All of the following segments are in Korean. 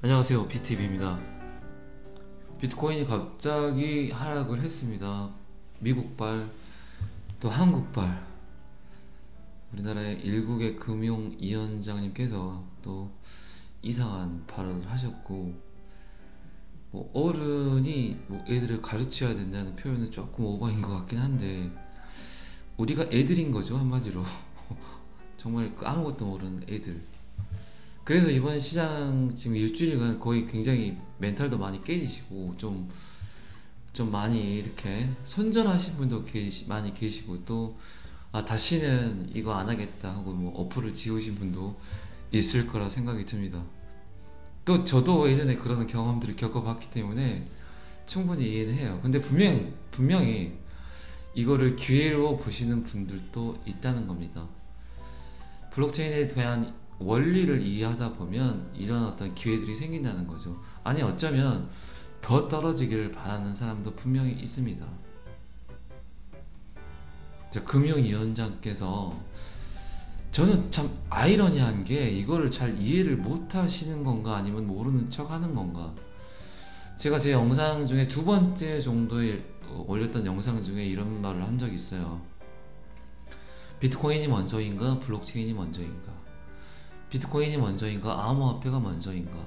안녕하세요, BTV입니다. 비트코인이 갑자기 하락을 했습니다. 미국발, 또 한국발. 우리나라의 일국의 금융위원장님께서 또 이상한 발언을 하셨고, 어른이 애들을 가르쳐야 된다는 표현은 조금 오버인 것 같긴 한데, 우리가 애들인 거죠, 한마디로. 정말 아무것도 모르는 애들. 그래서 이번 시장 지금 일주일간 거의 굉장히 멘탈도 많이 깨지시고 좀 많이 이렇게 손절하신 분도 많이 계시고, 또 다시는 이거 안 하겠다 하고 어플을 지우신 분도 있을 거라 생각이 듭니다. 또 저도 예전에 그런 경험들을 겪어봤기 때문에 충분히 이해는 해요. 근데 분명히 이거를 기회로 보시는 분들도 있다는 겁니다. 블록체인에 대한 원리를 이해하다 보면 이런 어떤 기회들이 생긴다는 거죠. 아니, 어쩌면 더 떨어지기를 바라는 사람도 분명히 있습니다. 금융위원장께서, 저는 참 아이러니한 게, 이거를 잘 이해를 못 하시는 건가 아니면 모르는 척 하는 건가. 제가 제 영상 중에 두 번째 정도에 올렸던 영상 중에 이런 말을 한 적이 있어요. 비트코인이 먼저인가 블록체인이 먼저인가, 비트코인이 먼저인가 암호화폐가 먼저인가.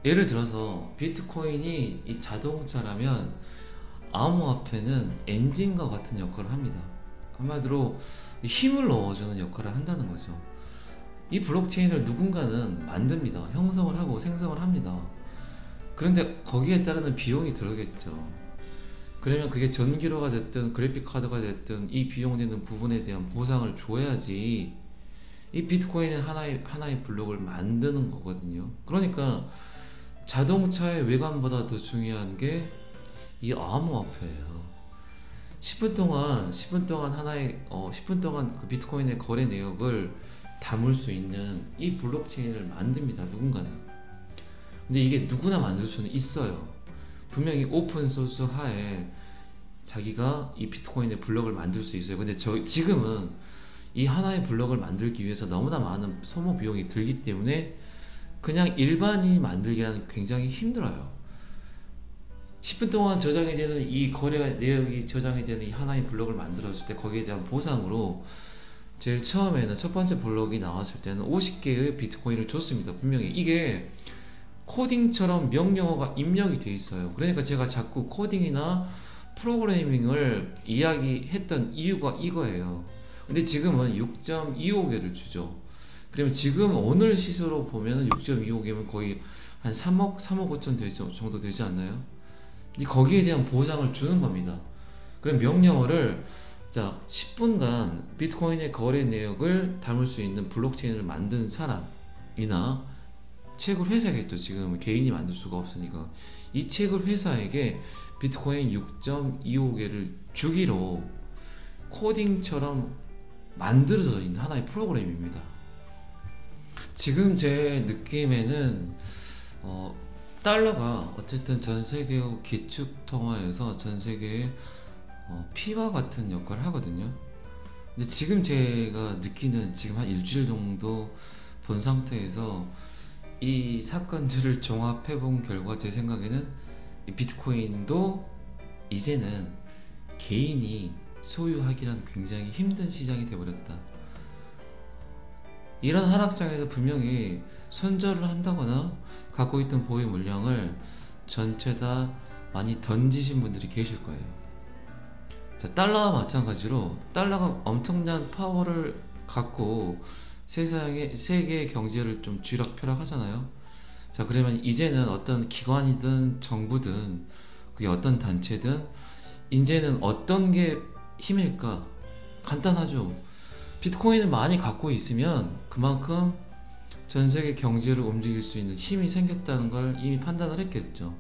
예를 들어서 비트코인이 이 자동차라면 암호화폐는 엔진과 같은 역할을 합니다. 한마디로 힘을 넣어주는 역할을 한다는 거죠. 이 블록체인을 누군가는 만듭니다. 형성을 하고 생성을 합니다. 그런데 거기에 따르는 비용이 들어겠죠. 그러면 그게 전기료가 됐든 그래픽카드가 됐든 이 비용되는 부분에 대한 보상을 줘야지 이 비트코인은 하나의 블록을 만드는 거거든요. 그러니까 자동차의 외관보다 더 중요한 게 이 암호화폐예요. 10분 동안 10분 동안 그 비트코인의 거래 내역을 담을 수 있는 이 블록체인을 만듭니다. 누군가는. 근데 이게 누구나 만들 수는 있어요. 분명히 오픈 소스 하에 자기가 이 비트코인의 블록을 만들 수 있어요. 근데 지금은 이 하나의 블록을 만들기 위해서 너무나 많은 소모 비용이 들기 때문에 그냥 일반인이 만들기라는 굉장히 힘들어요. 10분 동안 저장이 되는 이 거래 내역이 저장이 되는 이 하나의 블록을 만들어줄 때 거기에 대한 보상으로 제일 처음에는 첫 번째 블록이 나왔을 때는 50개의 비트코인을 줬습니다. 분명히 이게 코딩처럼 명령어가 입력이 돼 있어요. 그러니까 제가 자꾸 코딩이나 프로그래밍을 이야기했던 이유가 이거예요. 근데 지금은 6.25개를 주죠. 그러면 지금 오늘 시세로 보면 6.25개면 거의 한 3억 5천 정도 되지 않나요? 거기에 대한 보상을 주는 겁니다. 그럼 명령어를 10분간 비트코인의 거래 내역을 담을 수 있는 블록체인을 만든 사람이나 채굴 회사겠죠. 지금 개인이 만들 수가 없으니까 이 채굴 회사에게 비트코인 6.25개를 주기로 코딩처럼 만들어져 있는 하나의 프로그램입니다. 지금 제 느낌에는 달러가 어쨌든 전 세계의 기축 통화에서 전 세계의 피와 같은 역할을 하거든요. 근데 지금 제가 느끼는, 지금 한 일주일 정도 본 상태에서 이 사건들을 종합해 본 결과 제 생각에는 이 비트코인도 이제는 개인이 소유하기란 굉장히 힘든 시장이 되어버렸다. 이런 하락장에서 분명히 손절을 한다거나 갖고 있던 보유 물량을 전체 다 많이 던지신 분들이 계실 거예요. 달러와 마찬가지로 달러가 엄청난 파워를 갖고 세계의 경제를 좀 쥐락펴락 하잖아요. 그러면 이제는 어떤 기관이든 정부든 그게 어떤 단체든 이제는 어떤 게 힘일까? 간단하죠. 비트코인을 많이 갖고 있으면 그만큼 전 세계 경제를 움직일 수 있는 힘이 생겼다는 걸 이미 판단을 했겠죠.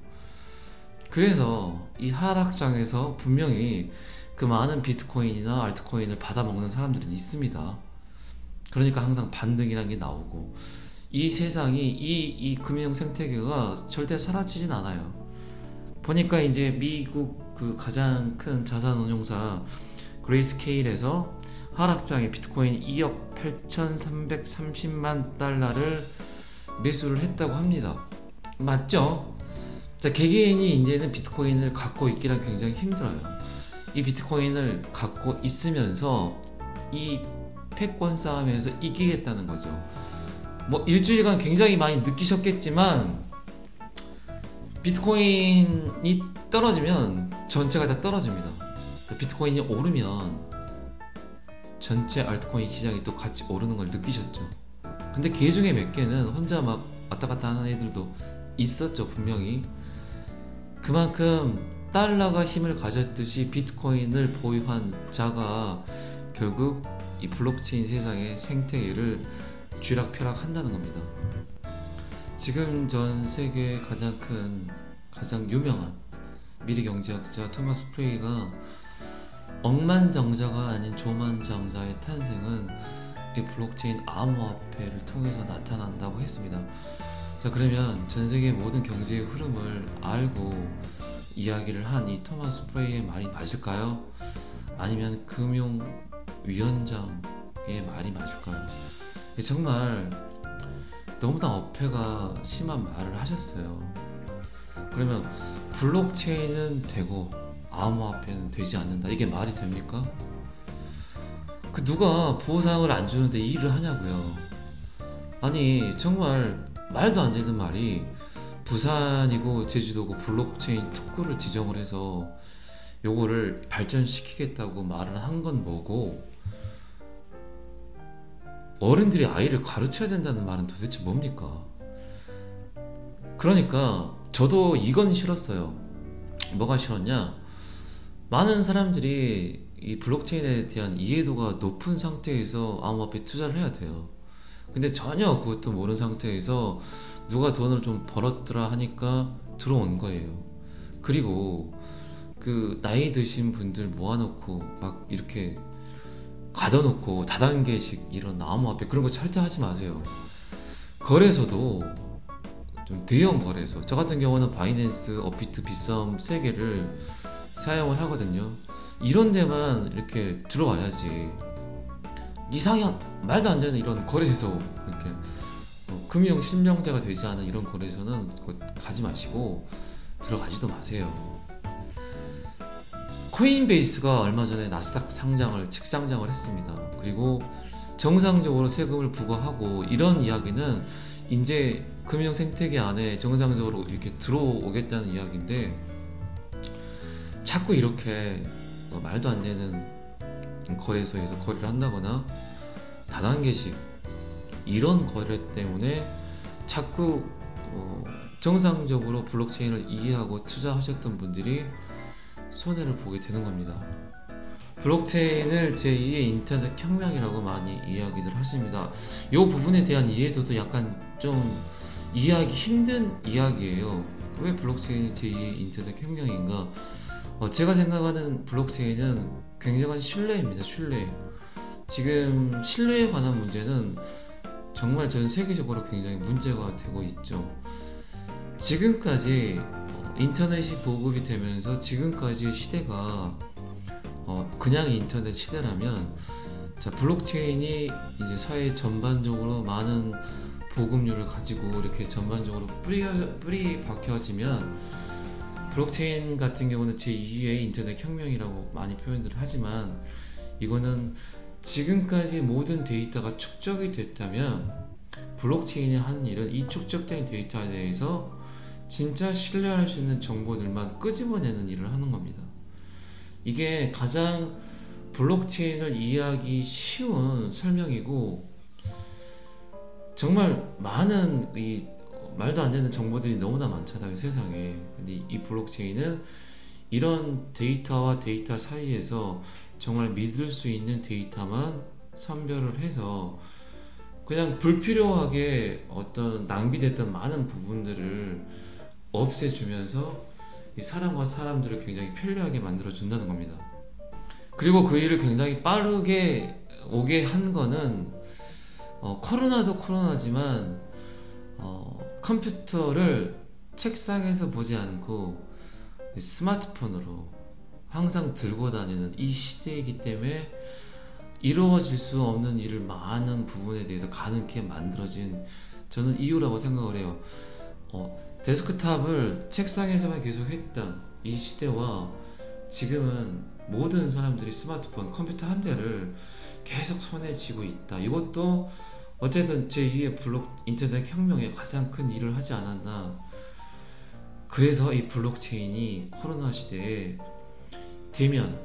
그래서 이 하락장에서 분명히 그 많은 비트코인이나 알트코인을 받아먹는 사람들은 있습니다. 그러니까 항상 반등이라는 게 나오고, 이 세상이 이 금융 생태계가 절대 사라지진 않아요. 보니까 이제 미국 그 가장 큰 자산운용사 그레이스케일에서 하락장에 비트코인 2억 8,330만 달러를 매수를 했다고 합니다. 맞죠? 자, 개개인이 이제는 비트코인을 갖고 있기란 굉장히 힘들어요. 이 비트코인을 갖고 있으면서 이 패권 싸움에서 이기겠다는 거죠. 뭐 일주일간 굉장히 많이 느끼셨겠지만 비트코인이 떨어지면 전체가 다 떨어집니다. 비트코인이 오르면 전체 알트코인 시장이 또 같이 오르는 걸 느끼셨죠. 근데 개 중에 몇 개는 혼자 막 왔다 갔다 하는 애들도 있었죠, 분명히. 그만큼 달러가 힘을 가졌듯이 비트코인을 보유한 자가 결국 이 블록체인 세상의 생태계를 쥐락펴락 한다는 겁니다. 지금 전 세계 가장 큰, 가장 유명한 미래 경제학자 토마스 프레이가 억만장자가 아닌 조만장자의 탄생은 이 블록체인 암호화폐를 통해서 나타난다고 했습니다. 자, 그러면 전 세계 모든 경제의 흐름을 알고 이야기를 한 이 토마스 프레이의 말이 맞을까요? 아니면 금융위원장의 말이 맞을까요? 정말 너무나 어폐가 심한 말을 하셨어요. 그러면 블록체인은 되고 암호화폐는 되지 않는다, 이게 말이 됩니까? 그 누가 보상을 안 주는데 이 일을 하냐고요. 아니 정말 말도 안 되는 말이 부산이고 제주도고 블록체인 특구를 지정을 해서 요거를 발전시키겠다고 말을 한 건 뭐고, 어른들이 아이를 가르쳐야 된다는 말은 도대체 뭡니까? 그러니까 저도 이건 싫었어요. 뭐가 싫었냐? 많은 사람들이 이 블록체인에 대한 이해도가 높은 상태에서 암호화폐 투자를 해야 돼요. 근데 전혀 그것도 모르는 상태에서 누가 돈을 좀 벌었더라 하니까 들어온 거예요. 그리고 그 나이 드신 분들 모아놓고 막 이렇게 가둬놓고 다단계씩 이런 암호화폐 그런 거 절대 하지 마세요. 거래소도 좀 대형 거래소, 저 같은 경우는 바이낸스, 업비트, 빗썸 3개를 사용을 하거든요. 이런 데만 이렇게 들어와야지, 이상한 말도 안 되는 이런 거래소, 이렇게 금융 실명제가 되지 않은 이런 거래소는 가지 마시고 들어가지도 마세요. 코인베이스가 얼마 전에 나스닥 상장을 직상장을 했습니다. 그리고 정상적으로 세금을 부과하고 이런 이야기는 이제 금융 생태계 안에 정상적으로 이렇게 들어오겠다는 이야기인데, 자꾸 이렇게 말도 안 되는 거래소에서 거래를 한다거나 다단계식 이런 거래 때문에 자꾸 정상적으로 블록체인을 이해하고 투자하셨던 분들이 손해를 보게 되는 겁니다. 블록체인을 제2의 인터넷 혁명이라고 많이 이야기들 하십니다. 이 부분에 대한 이해도도 약간 좀 이해하기 힘든 이야기예요. 왜 블록체인이 제2의 인터넷 혁명인가? 제가 생각하는 블록체인은 굉장한 신뢰입니다. 신뢰. 지금 신뢰에 관한 문제는 정말 전 세계적으로 굉장히 문제가 되고 있죠. 지금까지 인터넷이 보급이 되면서 지금까지의 시대가 그냥 인터넷 시대라면, 자, 블록체인이 이제 사회 전반적으로 많은 보급률을 가지고 이렇게 전반적으로 뿌리 박혀지면, 블록체인 같은 경우는 제2의 인터넷 혁명이라고 많이 표현을 하지만, 이거는 지금까지 모든 데이터가 축적이 됐다면 블록체인이 하는 일은 이 축적된 데이터에 대해서 진짜 신뢰할 수 있는 정보들만 끄집어내는 일을 하는 겁니다. 이게 가장 블록체인을 이해하기 쉬운 설명이고, 정말 많은 이 말도 안 되는 정보들이 너무나 많잖아요, 세상에. 근데 이 블록체인은 이런 데이터와 데이터 사이에서 정말 믿을 수 있는 데이터만 선별을 해서 그냥 불필요하게 어떤 낭비됐던 많은 부분들을 없애주면서 이 사람과 사람들을 굉장히 편리하게 만들어준다는 겁니다. 그리고 그 일을 굉장히 빠르게 오게 한 거는 코로나도 코로나지만 컴퓨터를 책상에서 보지 않고 스마트폰으로 항상 들고 다니는 이 시대이기 때문에 이루어질 수 없는 일을 많은 부분에 대해서 가능하게 만들어진 저는 이유라고 생각을 해요. 데스크탑을 책상에서만 계속 했던 이 시대와 지금은 모든 사람들이 스마트폰, 컴퓨터 한 대를 계속 손에 쥐고 있다. 이것도 어쨌든 제2의 인터넷 혁명에 가장 큰 일을 하지 않았나. 그래서 이 블록체인이 코로나 시대에 되면,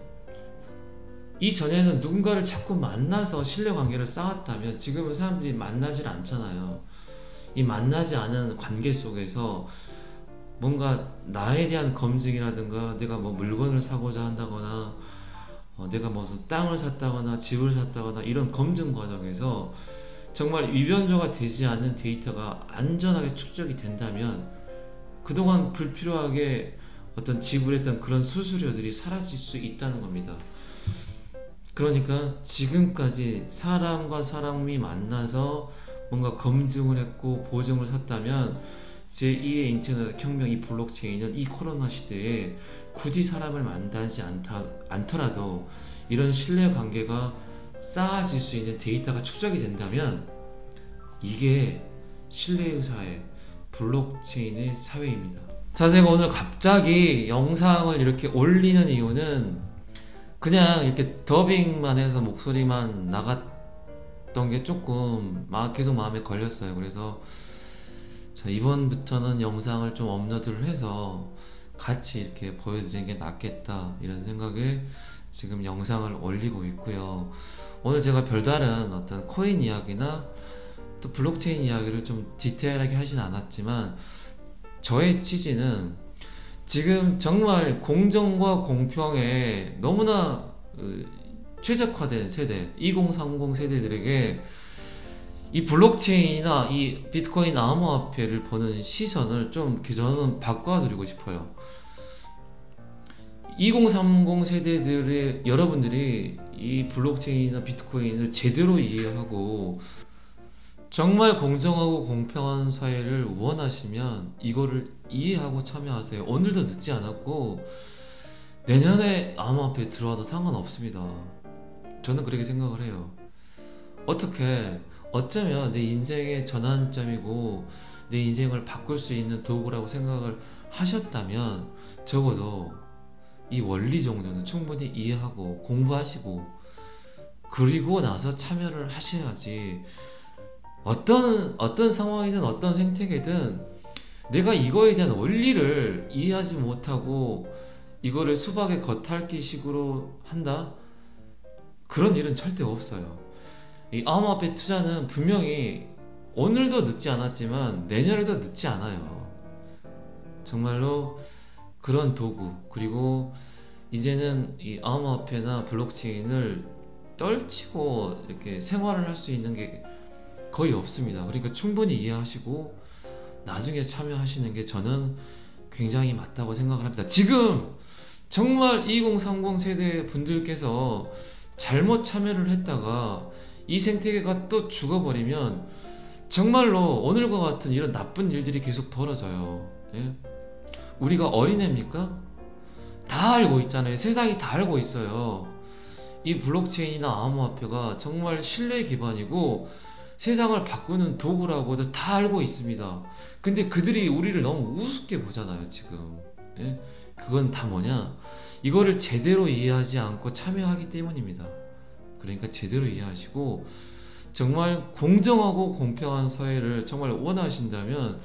이전에는 누군가를 자꾸 만나서 신뢰관계를 쌓았다면 지금은 사람들이 만나질 않잖아요. 이 만나지 않은 관계 속에서 뭔가 나에 대한 검증이라든가, 내가 뭐 물건을 사고자 한다거나, 내가 무슨 땅을 샀다거나 집을 샀다거나, 이런 검증 과정에서 정말 위변조가 되지 않은 데이터가 안전하게 축적이 된다면 그동안 불필요하게 어떤 지불했던 그런 수수료들이 사라질 수 있다는 겁니다. 그러니까 지금까지 사람과 사람이 만나서 뭔가 검증을 했고 보증을 샀다면 제2의 인터넷 혁명, 이 블록체인은 이 코로나 시대에 굳이 사람을 만나지 않더라도 이런 신뢰관계가 쌓아질 수 있는 데이터가 축적이 된다면 이게 신뢰의 사회, 블록체인의 사회입니다. 자, 제가 오늘 갑자기 영상을 이렇게 올리는 이유는 그냥 이렇게 더빙만 해서 목소리만 나갔던 게 조금 계속 마음에 걸렸어요. 그래서 자, 이번부터는 영상을 좀 업로드를 해서 같이 이렇게 보여드리는 게 낫겠다, 이런 생각에 지금 영상을 올리고 있고요. 오늘 제가 별다른 어떤 코인 이야기나 또 블록체인 이야기를 좀 디테일하게 하진 않았지만, 저의 취지는 지금 정말 공정과 공평에 너무나 최적화된 세대, 2030 세대들에게 이 블록체인이나 이 비트코인 암호화폐를 보는 시선을 좀 저는 바꿔드리고 싶어요. 2030 세대들의 여러분들이 이 블록체인이나 비트코인을 제대로 이해하고 정말 공정하고 공평한 사회를 원하시면 이거를 이해하고 참여하세요. 오늘도 늦지 않았고 내년에 암호화폐 들어와도 상관없습니다. 저는 그렇게 생각을 해요. 어쩌면 내 인생의 전환점이고 내 인생을 바꿀 수 있는 도구라고 생각을 하셨다면 적어도 이 원리 정도는 충분히 이해하고 공부하시고 그리고 나서 참여를 하셔야지, 어떤 상황이든 어떤 생태계든 내가 이거에 대한 원리를 이해하지 못하고 이거를 수박의 겉핥기 식으로 한다? 그런 일은 절대 없어요. 이 암호화폐 투자는 분명히 오늘도 늦지 않았지만 내년에도 늦지 않아요. 정말로 그런 도구, 그리고 이제는 이 암호화폐나 블록체인을 떨치고 이렇게 생활을 할 수 있는 게 거의 없습니다. 그러니까 충분히 이해하시고 나중에 참여하시는 게 저는 굉장히 맞다고 생각을 합니다. 지금 정말 2030 세대 분들께서 잘못 참여를 했다가 이 생태계가 또 죽어버리면 정말로 오늘과 같은 이런 나쁜 일들이 계속 벌어져요. 예? 우리가 어린애입니까? 다 알고 있잖아요. 세상이 다 알고 있어요. 이 블록체인이나 암호화폐가 정말 신뢰 기반이고 세상을 바꾸는 도구라고도 다 알고 있습니다. 근데 그들이 우리를 너무 우습게 보잖아요, 지금. 예? 그건 다 뭐냐? 이거를 제대로 이해하지 않고 참여하기 때문입니다. 그러니까 제대로 이해하시고 정말 공정하고 공평한 사회를 정말 원하신다면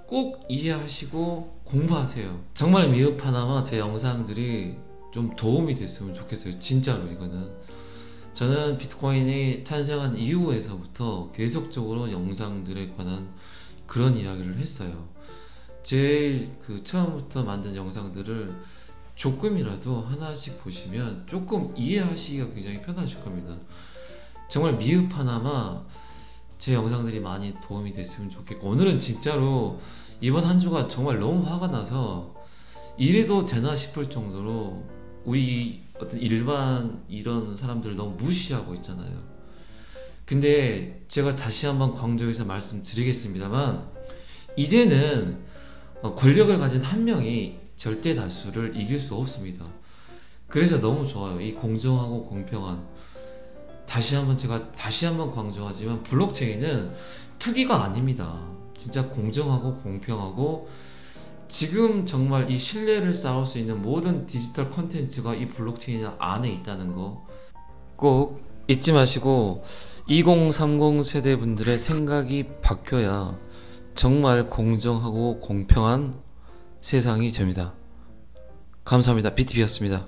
꼭 이해하시고 공부하세요. 정말 미흡하나마 제 영상들이 좀 도움이 됐으면 좋겠어요. 진짜로. 이거는 저는 비트코인이 탄생한 이후에서부터 계속적으로 영상들에 관한 그런 이야기를 했어요. 제일 처음부터 만든 영상들을 조금이라도 하나씩 보시면 조금 이해하시기가 굉장히 편하실 겁니다. 정말 미흡하나마 제 영상들이 많이 도움이 됐으면 좋겠고, 오늘은 진짜로 이번 한 주가 정말 너무 화가 나서 이래도 되나 싶을 정도로 우리 어떤 일반 이런 사람들을 너무 무시하고 있잖아요. 근데 제가 다시 한번 강조해서 말씀드리겠습니다만, 이제는 권력을 가진 한 명이 절대 다수를 이길 수 없습니다. 그래서 너무 좋아요. 이 공정하고 공평한 제가 다시 한번 강조하지만 블록체인은 투기가 아닙니다. 진짜 공정하고 공평하고 지금 정말 이 신뢰를 쌓을 수 있는 모든 디지털 콘텐츠가 이 블록체인 안에 있다는 거 꼭 잊지 마시고 2030 세대 분들의 생각이 바뀌어야 정말 공정하고 공평한 세상이 됩니다. 감사합니다. BTV였습니다.